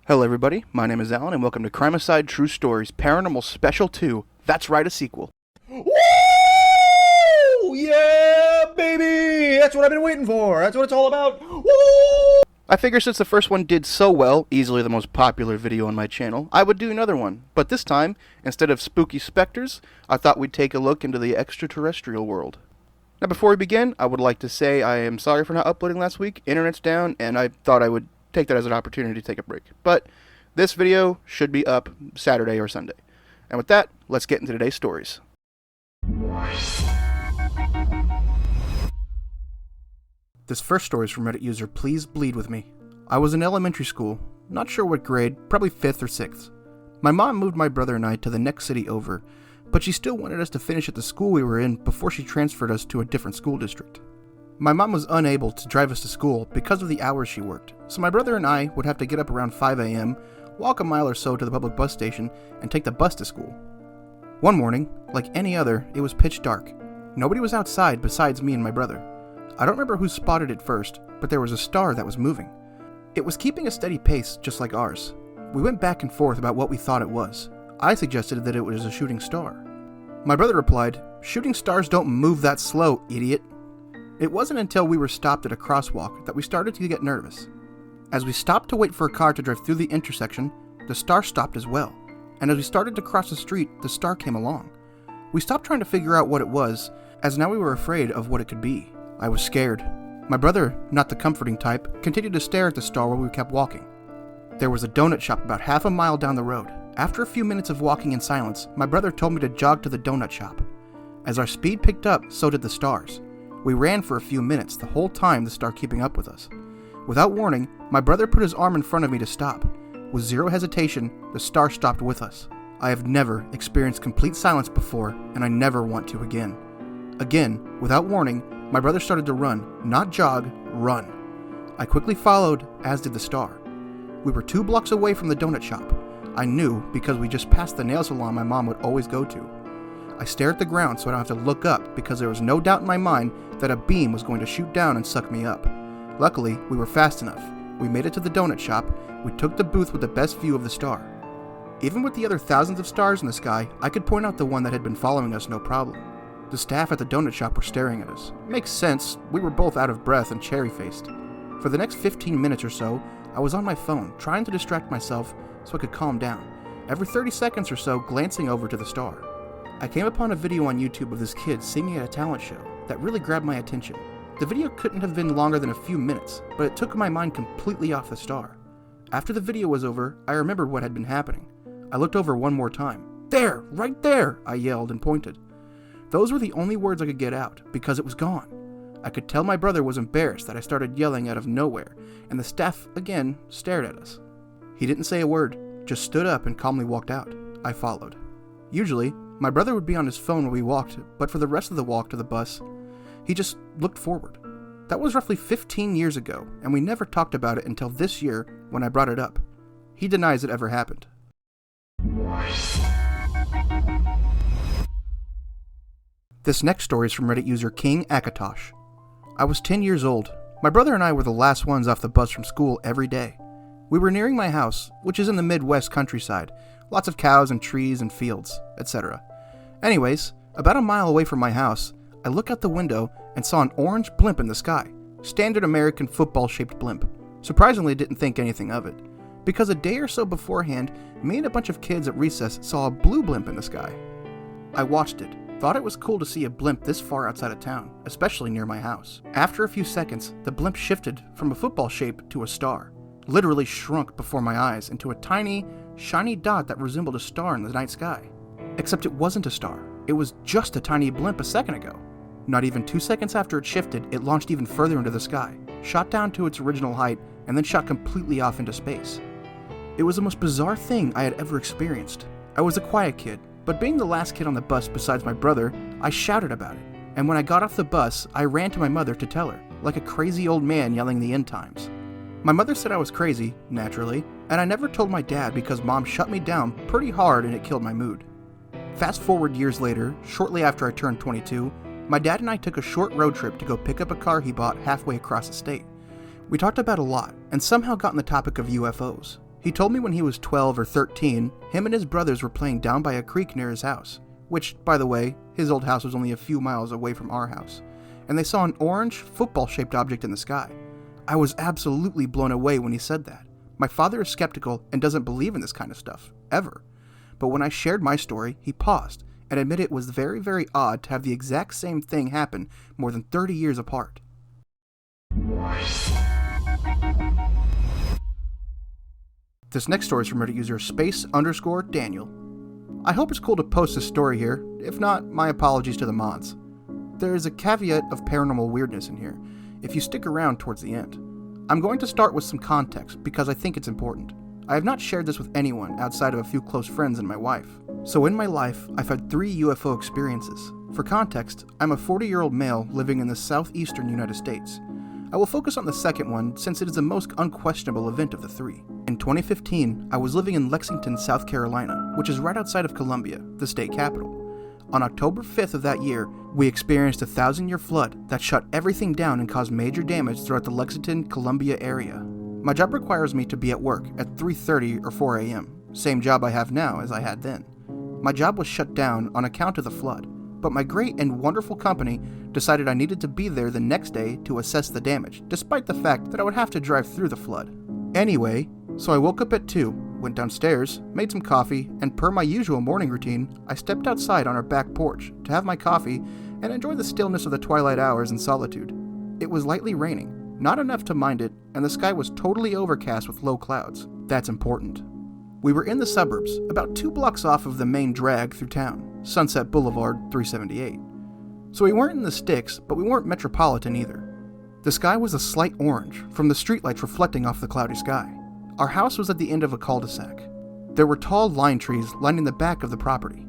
Hello everybody, my name is Alan and welcome to Crime-Aside True Stories Paranormal Special 2. That's right, a sequel. Woo! Yeah, baby! That's what I've been waiting for. That's what it's all about. Woo! I figure since the first one did so well, easily the most popular video on my channel, I would do another one. But this time, instead of spooky specters, I thought we'd take a look into the extraterrestrial world. Now before we begin, I would like to say I am sorry for not uploading last week. Internet's down and I thought I would take that as an opportunity to take a break. But this video should be up Saturday or Sunday. And with that, let's get into today's stories. This first story is from Reddit user Please Bleed With Me. I was in elementary school, not sure what grade, probably 5th or 6th. My mom moved my brother and I to the next city over, but she still wanted us to finish at the school we were in before she transferred us to a different school district. My mom was unable to drive us to school because of the hours she worked, so my brother and I would have to get up around 5 a.m., walk a mile or so to the public bus station, and take the bus to school. One morning, like any other, it was pitch dark. Nobody was outside besides me and my brother. I don't remember who spotted it first, but there was a star that was moving. It was keeping a steady pace just like ours. We went back and forth about what we thought it was. I suggested that it was a shooting star. My brother replied, "Shooting stars don't move that slow, idiot." It wasn't until we were stopped at a crosswalk that we started to get nervous. As we stopped to wait for a car to drive through the intersection, the star stopped as well, and as we started to cross the street, the star came along. We stopped trying to figure out what it was, as now we were afraid of what it could be. I was scared. My brother, not the comforting type, continued to stare at the star while we kept walking. There was a donut shop about half a mile down the road. After a few minutes of walking in silence, my brother told me to jog to the donut shop. As our speed picked up, so did the stars. We ran for a few minutes, the whole time the star keeping up with us. Without warning, my brother put his arm in front of me to stop. With zero hesitation, the star stopped with us. I have never experienced complete silence before, and I never want to again. Again, without warning, my brother started to run, not jog, run. I quickly followed, as did the star. We were 2 blocks away from the donut shop. I knew because we just passed the nail salon my mom would always go to. I stared at the ground so I don't have to look up because there was no doubt in my mind that a beam was going to shoot down and suck me up. Luckily, we were fast enough. We made it to the donut shop. We took the booth with the best view of the star. Even with the other thousands of stars in the sky, I could point out the one that had been following us no problem. The staff at the donut shop were staring at us. Makes sense, we were both out of breath and cherry-faced. For the next 15 minutes or so, I was on my phone, trying to distract myself so I could calm down, every 30 seconds or so glancing over to the star. I came upon a video on YouTube of this kid singing at a talent show that really grabbed my attention. The video couldn't have been longer than a few minutes, but it took my mind completely off the star. After the video was over, I remembered what had been happening. I looked over one more time. "There! Right there!" I yelled and pointed. Those were the only words I could get out, because it was gone. I could tell my brother was embarrassed that I started yelling out of nowhere, and the staff, again, stared at us. He didn't say a word, just stood up and calmly walked out. I followed. Usually, my brother would be on his phone while we walked, but for the rest of the walk to the bus, he just looked forward. That was roughly 15 years ago, and we never talked about it until this year when I brought it up. He denies it ever happened. This next story is from Reddit user King Akatosh. I was 10 years old. My brother and I were the last ones off the bus from school every day. We were nearing my house, which is in the Midwest countryside. Lots of cows and trees and fields, etc. Anyways, about a mile away from my house, I looked out the window and saw an orange blimp in the sky. Standard American football-shaped blimp. Surprisingly, didn't think anything of it, because a day or so beforehand, me and a bunch of kids at recess saw a blue blimp in the sky. I watched it, thought it was cool to see a blimp this far outside of town, especially near my house. After a few seconds, the blimp shifted from a football shape to a star. Literally shrunk before my eyes into a tiny, shiny dot that resembled a star in the night sky. Except it wasn't a star. It was just a tiny blimp a second ago. Not even 2 seconds after it shifted, it launched even further into the sky, shot down to its original height, and then shot completely off into space. It was the most bizarre thing I had ever experienced. I was a quiet kid, but being the last kid on the bus besides my brother, I shouted about it. And when I got off the bus, I ran to my mother to tell her, like a crazy old man yelling the end times. My mother said I was crazy, naturally, and I never told my dad because mom shut me down pretty hard and it killed my mood. Fast forward years later, shortly after I turned 22, my dad and I took a short road trip to go pick up a car he bought halfway across the state. We talked about a lot, and somehow got on the topic of UFOs. He told me when he was 12 or 13, him and his brothers were playing down by a creek near his house, which, by the way, his old house was only a few miles away from our house, and they saw an orange, football-shaped object in the sky. I was absolutely blown away when he said that. My father is skeptical and doesn't believe in this kind of stuff, ever. But when I shared my story, he paused and admitted it was very, very odd to have the exact same thing happen more than 30 years apart. This next story is from Reddit user space_Daniel. I hope it's cool to post this story here. If not, my apologies to the mods. There is a caveat of paranormal weirdness in here, if you stick around towards the end. I'm going to start with some context because I think it's important. I have not shared this with anyone outside of a few close friends and my wife. So in my life, I've had 3 UFO experiences. For context, I'm a 40-year-old male living in the southeastern United States. I will focus on the second one since it is the most unquestionable event of the 3. In 2015, I was living in Lexington, South Carolina, which is right outside of Columbia, the state capital. On October 5th of that year, we experienced a 1,000-year flood that shut everything down and caused major damage throughout the Lexington-Columbia area. My job requires me to be at work at 3:30 or 4 a.m., same job I have now as I had then. My job was shut down on account of the flood, but my great and wonderful company decided I needed to be there the next day to assess the damage, despite the fact that I would have to drive through the flood. Anyway, so I woke up at 2, went downstairs, made some coffee, and per my usual morning routine, I stepped outside on our back porch to have my coffee and enjoy the stillness of the twilight hours in solitude. It was lightly raining, not enough to mind it, and the sky was totally overcast with low clouds. That's important. We were in the suburbs, about 2 blocks off of the main drag through town, Sunset Boulevard 378. So we weren't in the sticks, but we weren't metropolitan either. The sky was a slight orange from the streetlights reflecting off the cloudy sky. Our house was at the end of a cul-de-sac. There were tall lime trees lining the back of the property.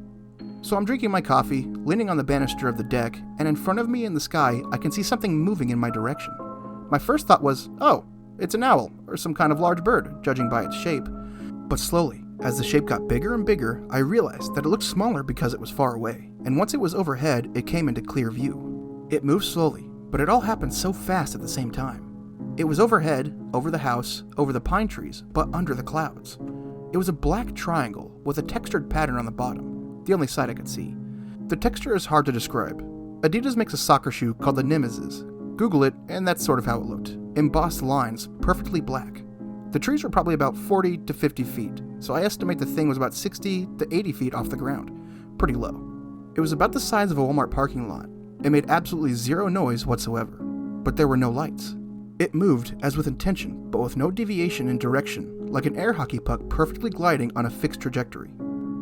So I'm drinking my coffee, leaning on the banister of the deck, and in front of me in the sky, I can see something moving in my direction. My first thought was, oh, it's an owl, or some kind of large bird, judging by its shape. But slowly, as the shape got bigger and bigger, I realized that it looked smaller because it was far away, and once it was overhead, it came into clear view. It moved slowly, but it all happened so fast at the same time. It was overhead, over the house, over the pine trees, but under the clouds. It was a black triangle with a textured pattern on the bottom, the only side I could see. The texture is hard to describe. Adidas makes a soccer shoe called the Nemesis. Google it, and that's sort of how it looked. Embossed lines, perfectly black. The trees were probably about 40 to 50 feet, so I estimate the thing was about 60 to 80 feet off the ground. Pretty low. It was about the size of a Walmart parking lot. It made absolutely zero noise whatsoever, but there were no lights. It moved as with intention, but with no deviation in direction, like an air hockey puck perfectly gliding on a fixed trajectory.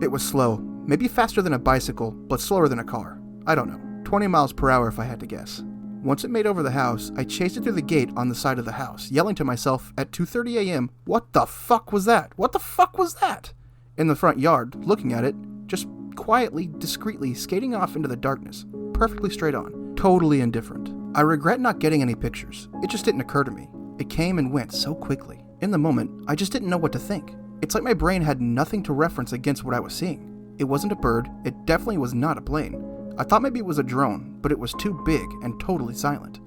It was slow, maybe faster than a bicycle, but slower than a car. I don't know, 20 miles per hour if I had to guess. Once it made over the house, I chased it through the gate on the side of the house, yelling to myself at 2:30 a.m., "What the fuck was that? What the fuck was that?" In the front yard, looking at it, just quietly, discreetly skating off into the darkness, perfectly straight on, totally indifferent. I regret not getting any pictures. It just didn't occur to me. It came and went so quickly. In the moment, I just didn't know what to think. It's like my brain had nothing to reference against what I was seeing. It wasn't a bird. It definitely was not a plane. I thought maybe it was a drone, but it was too big and totally silent.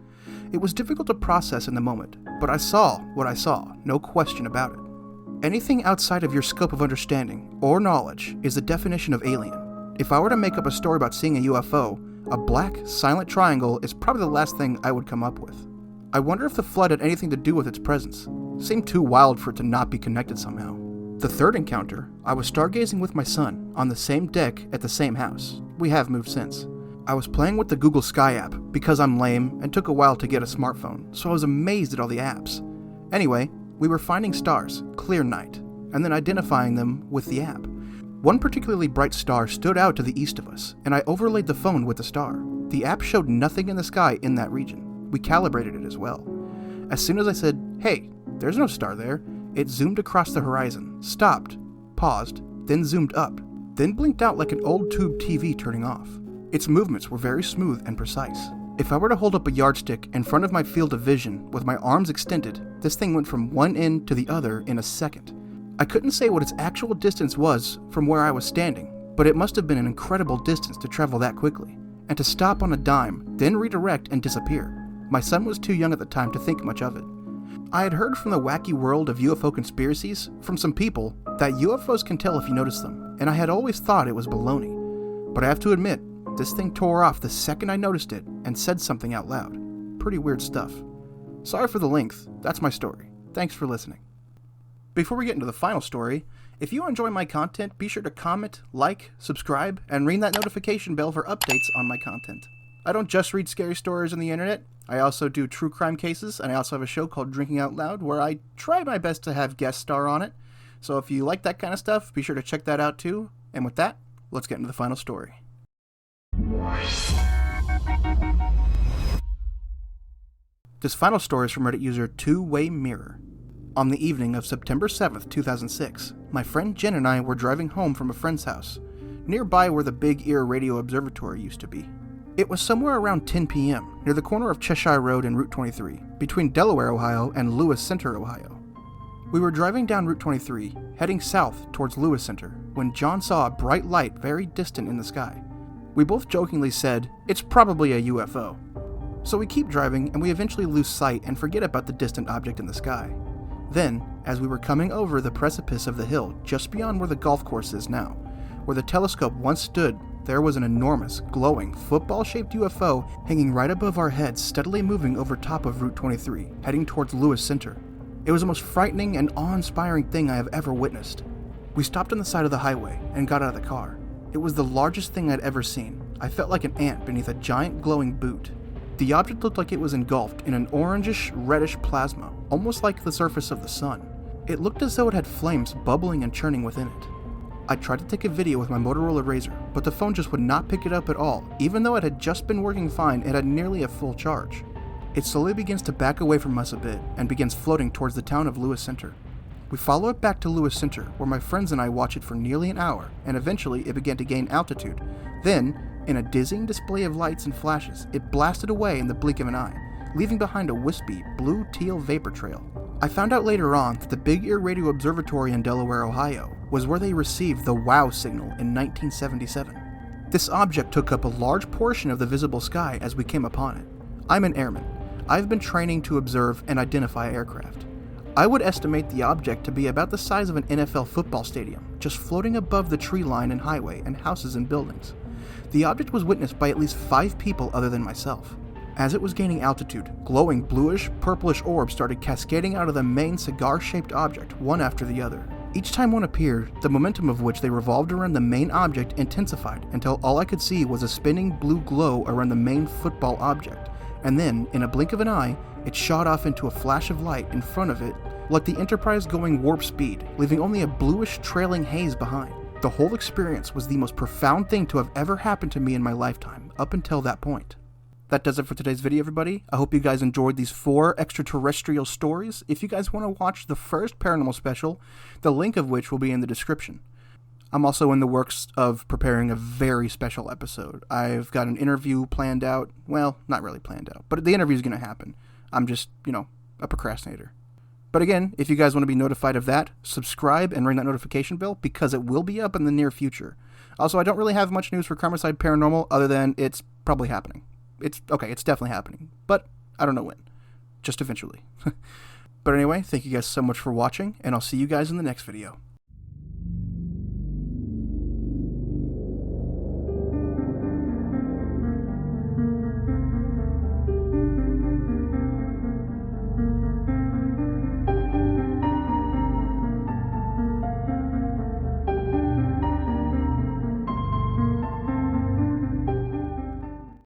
It was difficult to process in the moment, but I saw what I saw, no question about it. Anything outside of your scope of understanding or knowledge is the definition of alien. If I were to make up a story about seeing a UFO, a black, silent triangle is probably the last thing I would come up with. I wonder if the flood had anything to do with its presence. It seemed too wild for it to not be connected somehow. The third encounter, I was stargazing with my son on the same deck at the same house. We have moved since. I was playing with the Google Sky app because I'm lame and took a while to get a smartphone, so I was amazed at all the apps. Anyway, we were finding stars, clear night, and then identifying them with the app. One particularly bright star stood out to the east of us, and I overlaid the phone with the star. The app showed nothing in the sky in that region. We calibrated it as well. As soon as I said, "Hey, there's no star there," it zoomed across the horizon, stopped, paused, then zoomed up, then blinked out like an old tube TV turning off. Its movements were very smooth and precise. If I were to hold up a yardstick in front of my field of vision with my arms extended, this thing went from one end to the other in a second. I couldn't say what its actual distance was from where I was standing, but it must have been an incredible distance to travel that quickly, and to stop on a dime, then redirect and disappear. My son was too young at the time to think much of it. I had heard from the wacky world of UFO conspiracies from some people that UFOs can tell if you notice them, and I had always thought it was baloney. But I have to admit, this thing tore off the second I noticed it and said something out loud. Pretty weird stuff. Sorry for the length, that's my story. Thanks for listening. Before we get into the final story, if you enjoy my content, be sure to comment, like, subscribe, and ring that notification bell for updates on my content. I don't just read scary stories on the internet, I also do true crime cases, and I also have a show called Drinking Out Loud where I try my best to have guest star on it. So if you like that kind of stuff, be sure to check that out too. And with that, let's get into the final story. This final story is from Reddit user Two-Way Mirror. On the evening of September 7th, 2006, my friend Jen and I were driving home from a friend's house, nearby where the Big Ear Radio Observatory used to be. It was somewhere around 10 p.m., near the corner of Cheshire Road and Route 23, between Delaware, Ohio and Lewis Center, Ohio. We were driving down Route 23, heading south towards Lewis Center, when John saw a bright light very distant in the sky. We both jokingly said, "It's probably a UFO." So we keep driving and we eventually lose sight and forget about the distant object in the sky. Then, as we were coming over the precipice of the hill just beyond where the golf course is now, where the telescope once stood, there was an enormous, glowing, football-shaped UFO hanging right above our heads, steadily moving over top of Route 23, heading towards Lewis Center. It was the most frightening and awe-inspiring thing I have ever witnessed. We stopped on the side of the highway and got out of the car. It was the largest thing I'd ever seen. I felt like an ant beneath a giant glowing boot. The object looked like it was engulfed in an orangish, reddish plasma, almost like the surface of the sun. It looked as though it had flames bubbling and churning within it. I tried to take a video with my Motorola Razr, but the phone just would not pick it up at all. Even though it had just been working fine, it had nearly a full charge. It slowly begins to back away from us a bit and begins floating towards the town of Lewis Center. We follow it back to Lewis Center, where my friends and I watch it for nearly an hour, and eventually it began to gain altitude. Then, in a dizzying display of lights and flashes, it blasted away in the blink of an eye, leaving behind a wispy, blue-teal vapor trail. I found out later on that the Big Ear Radio Observatory in Delaware, Ohio, was where they received the WOW signal in 1977. This object took up a large portion of the visible sky as we came upon it. I'm an airman. I've been training to observe and identify aircraft. I would estimate the object to be about the size of an NFL football stadium, just floating above the tree line and highway and houses and buildings. The object was witnessed by at least 5 people other than myself. As it was gaining altitude, glowing bluish, purplish orbs started cascading out of the main cigar-shaped object, one after the other. Each time one appeared, the momentum of which they revolved around the main object intensified until all I could see was a spinning blue glow around the main football object, and then, in a blink of an eye, it shot off into a flash of light in front of it, like the Enterprise going warp speed, leaving only a bluish trailing haze behind. The whole experience was the most profound thing to have ever happened to me in my lifetime, up until that point. That does it for today's video, everybody. I hope you guys enjoyed these 4 extraterrestrial stories. If you guys want to watch the first Paranormal special, the link of which will be in the description. I'm also in the works of preparing a very special episode. I've got an interview planned out. Well, not really planned out, but the interview is going to happen. I'm just, a procrastinator. But again, if you guys want to be notified of that, subscribe and ring that notification bell because it will be up in the near future. Also, I don't really have much news for Carmicide Paranormal other than it's probably happening. It's definitely happening, but I don't know when. Just eventually. But anyway, thank you guys so much for watching, and I'll see you guys in the next video.